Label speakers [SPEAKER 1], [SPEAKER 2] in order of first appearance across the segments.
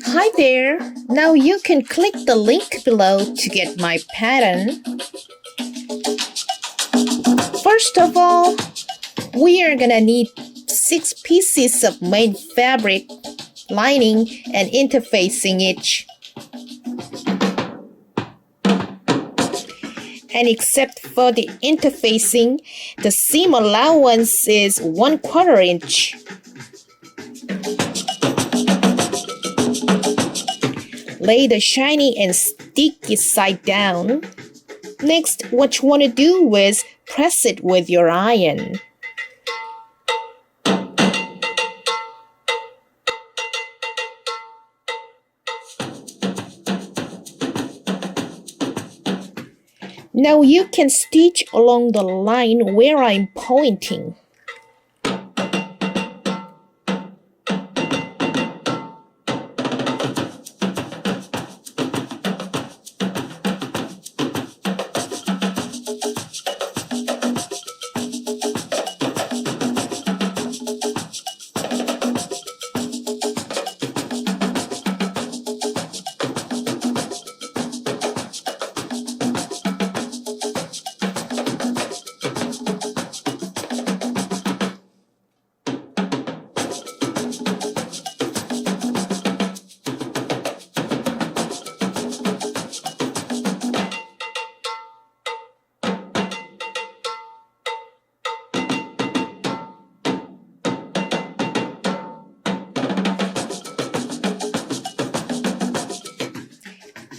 [SPEAKER 1] Hi there! Now you can click the link below to get my pattern. First of all, we are gonna need 6 pieces of main fabric, lining, and interfacing each. And except for the interfacing, the seam allowance is 1/4 inch. Lay the shiny and sticky side down. Next, what you want to do is press it with your iron. Now you can stitch along the line where I'm pointing.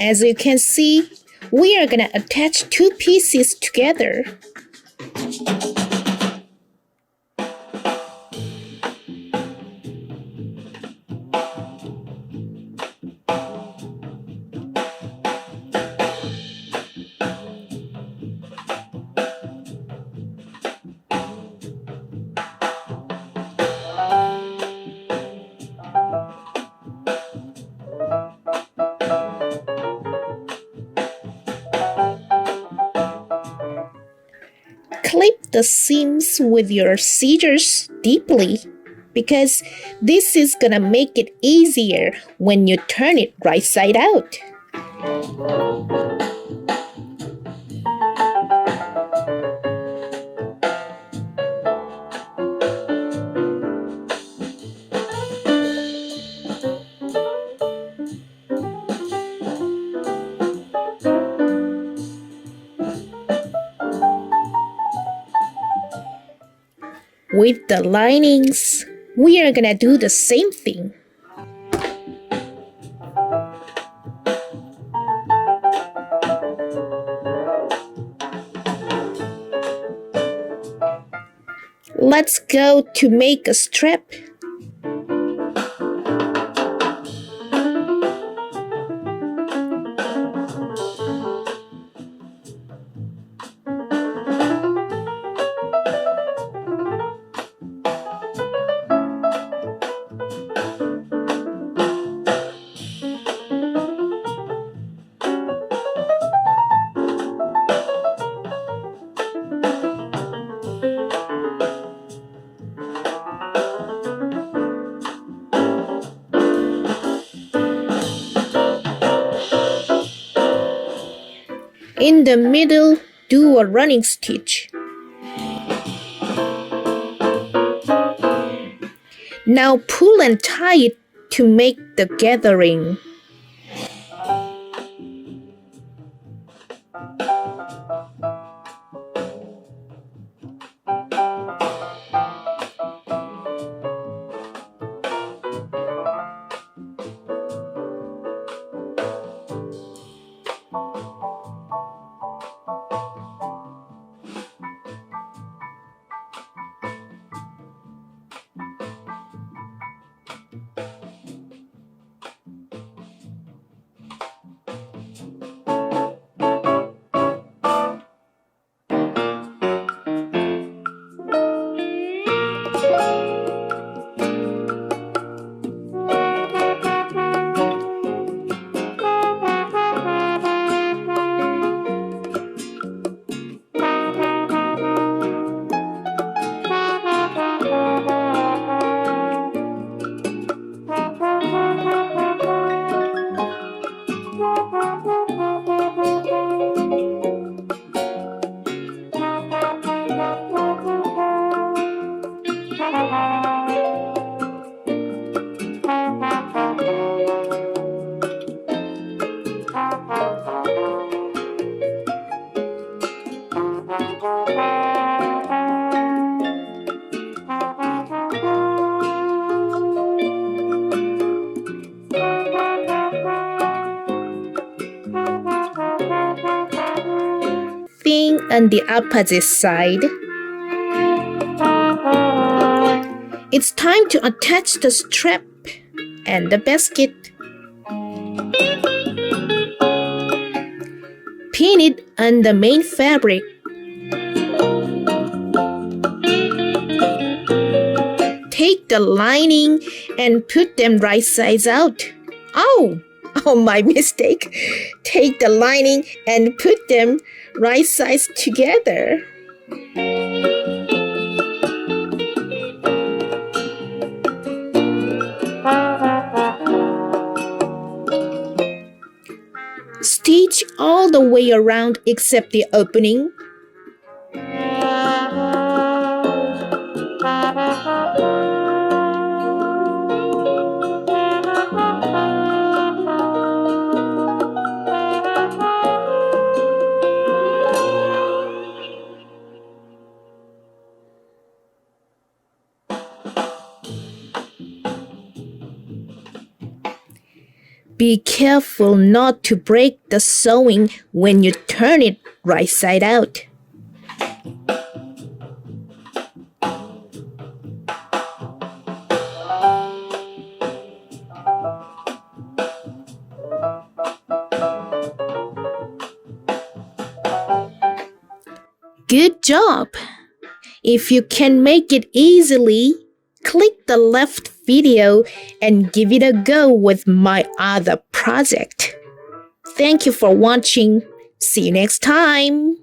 [SPEAKER 1] As you can see, we are gonna attach 2 pieces together. Clip the seams with your scissors deeply because this is gonna make it easier when you turn it right side out. With the linings, we are gonna do the same thing. Let's go to make a strap. In the middle, do a running stitch. Now pull and tie it to make the gathering. on the opposite side. It's time to attach the strap and the basket. Pin it on the main fabric. Take the lining and put them right sides out. Oh, my mistake. Take the lining and put them right sides together. Stitch all the way around except the opening. Be careful not to break the sewing when you turn it right side out. Good job! If you can make it easily, click the left video and give it a go with my other project. Thank you for watching. See you next time.